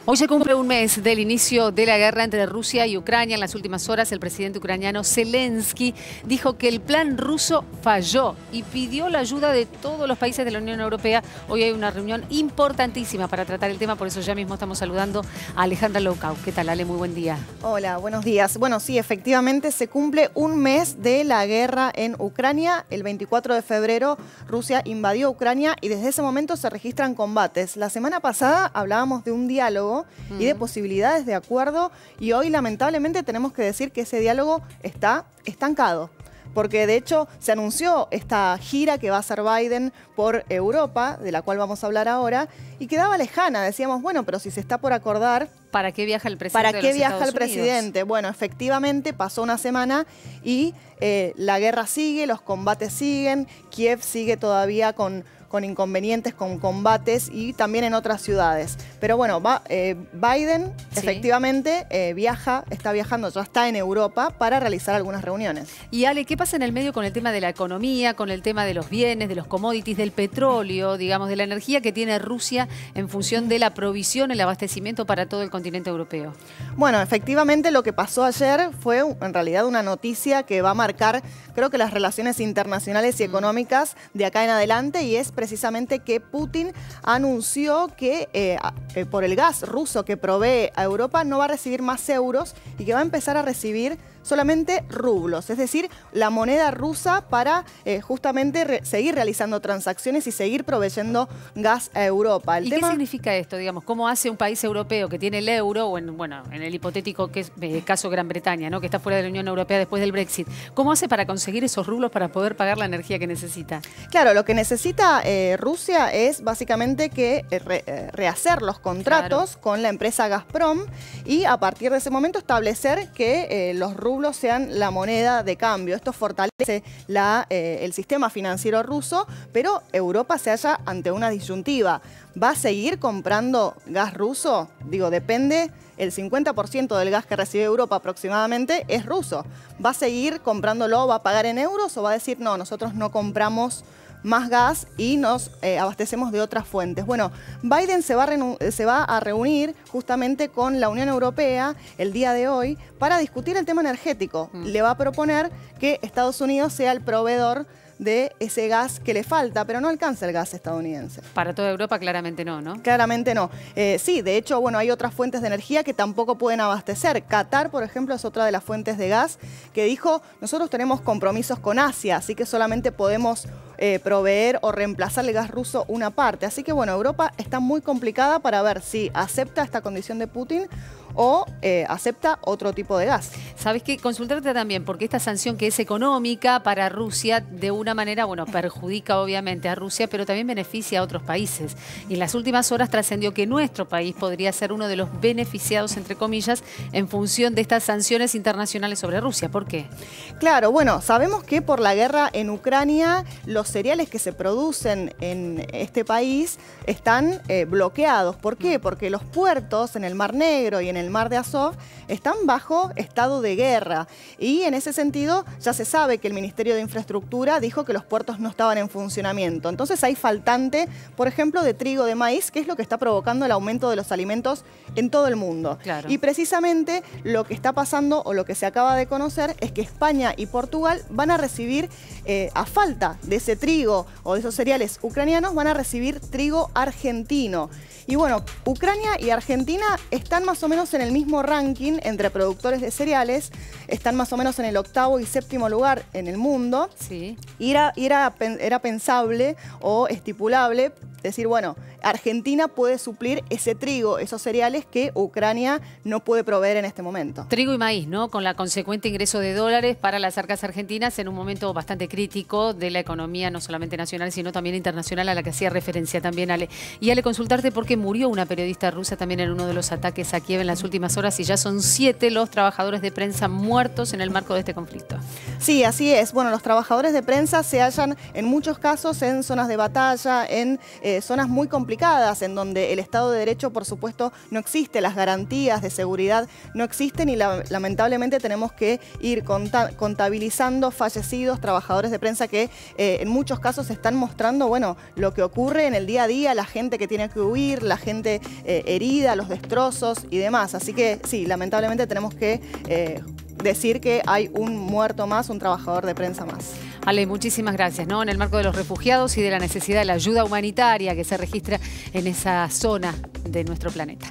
Hoy se cumple un mes del inicio de la guerra entre Rusia y Ucrania. En las últimas horas, el presidente ucraniano Zelensky dijo que el plan ruso falló y pidió la ayuda de todos los países de la Unión Europea. Hoy hay una reunión importantísima para tratar el tema, por eso ya mismo estamos saludando a Alejandra Loucau. ¿Qué tal, Ale? Muy buen día. Hola, buenos días. Bueno, sí, efectivamente se cumple un mes de la guerra en Ucrania. El 24 de febrero Rusia invadió Ucrania y desde ese momento se registran combates. La semana pasada hablábamos de un diálogo y de posibilidades de acuerdo, y hoy lamentablemente tenemos que decir que ese diálogo está estancado. Porque de hecho se anunció esta gira que va a hacer Biden por Europa, de la cual vamos a hablar ahora, y quedaba lejana. Decíamos, bueno, pero si se está por acordar... ¿Para qué viaja el presidente? ¿Para qué viaja el presidente? Bueno, efectivamente pasó una semana y la guerra sigue, los combates siguen, Kiev sigue todavía con inconvenientes, con combates y también en otras ciudades. Pero bueno, Biden ¿sí? Efectivamente está viajando, ya está en Europa para realizar algunas reuniones. Y Ale, ¿qué pasa en el medio con el tema de la economía, con el tema de los bienes, de los commodities, del petróleo, digamos, de la energía que tiene Rusia en función de la provisión, el abastecimiento para todo el continente europeo? Bueno, efectivamente lo que pasó ayer fue en realidad una noticia que va a marcar, creo que las relaciones internacionales y económicas de acá en adelante, y es precisamente que Putin anunció que por el gas ruso que provee a Europa no va a recibir más euros y que va a empezar a recibir solamente rublos, es decir, la moneda rusa para justamente seguir realizando transacciones y seguir proveyendo gas a Europa. ¿Y qué significa esto? Digamos, ¿cómo hace un país europeo que tiene el euro, o en el hipotético caso Gran Bretaña, ¿no? Que está fuera de la Unión Europea después del Brexit? ¿Cómo hace para conseguir esos rublos para poder pagar la energía que necesita? Claro, lo que necesita Rusia es básicamente que rehacer los contratos con la empresa Gazprom y a partir de ese momento establecer que los rublos sean la moneda de cambio. Esto fortalece el sistema financiero ruso, pero Europa se halla ante una disyuntiva. ¿Va a seguir comprando gas ruso? Digo, depende, el 50% del gas que recibe Europa aproximadamente es ruso. ¿Va a seguir comprándolo, va a pagar en euros o va a decir, no, nosotros no compramos más gas y nos abastecemos de otras fuentes? Bueno, Biden se va a reunir justamente con la Unión Europea el día de hoy para discutir el tema energético. Le va a proponer que Estados Unidos sea el proveedor de ese gas que le falta, pero no alcanza el gas estadounidense. Para toda Europa claramente no, ¿no? Claramente no. Sí, de hecho, bueno, hay otras fuentes de energía que tampoco pueden abastecer. Qatar, por ejemplo, es otra de las fuentes de gas que dijo, nosotros tenemos compromisos con Asia, así que solamente podemos proveer o reemplazar el gas ruso una parte. Así que, bueno, Europa está muy complicada para ver si acepta esta condición de Putin o acepta otro tipo de gas. ¿Sabes qué? Consultarte también, porque esta sanción que es económica para Rusia, de una manera, bueno, perjudica obviamente a Rusia, pero también beneficia a otros países. Y en las últimas horas trascendió que nuestro país podría ser uno de los beneficiados, entre comillas, en función de estas sanciones internacionales sobre Rusia. ¿Por qué? Claro, bueno, sabemos que por la guerra en Ucrania, los cereales que se producen en este país están bloqueados. ¿Por qué? Porque los puertos en el Mar Negro y en el Mar de Azov están bajo estado de guerra, y en ese sentido ya se sabe que el Ministerio de Infraestructura dijo que los puertos no estaban en funcionamiento. Entonces hay faltante, por ejemplo, de trigo, de maíz, que es lo que está provocando el aumento de los alimentos en todo el mundo. Claro. Y precisamente lo que está pasando, o lo que se acaba de conocer, es que España y Portugal van a recibir, a falta de ese trigo o de esos cereales ucranianos, van a recibir trigo argentino. Y bueno, Ucrania y Argentina están más o menos en el mismo ranking entre productores de cereales, están más o menos en el 8º y 7º lugar en el mundo. Sí. Era pensable o estipulable decir, bueno, Argentina puede suplir ese trigo, esos cereales que Ucrania no puede proveer en este momento. Trigo y maíz, ¿no? Con la consecuente ingreso de dólares para las arcas argentinas en un momento bastante crítico de la economía, no solamente nacional, sino también internacional, a la que hacía referencia también Ale. Y Ale, consultarte porque murió una periodista rusa también en uno de los ataques a Kiev en las últimas horas, y ya son 7 los trabajadores de prensa muertos en el marco de este conflicto. Sí, así es. Bueno, los trabajadores de prensa se hallan en muchos casos en zonas de batalla, en zonas muy complicadas en donde el Estado de Derecho, por supuesto, no existe, las garantías de seguridad no existen y lamentablemente tenemos que ir contabilizando fallecidos, trabajadores de prensa que en muchos casos están mostrando, bueno, lo que ocurre en el día a día, la gente que tiene que huir, la gente herida, los destrozos y demás. Así que sí, lamentablemente tenemos que decir que hay un muerto más, un trabajador de prensa más. Ale, muchísimas gracias, ¿no? En el marco de los refugiados y de la necesidad de la ayuda humanitaria que se registra en esa zona de nuestro planeta.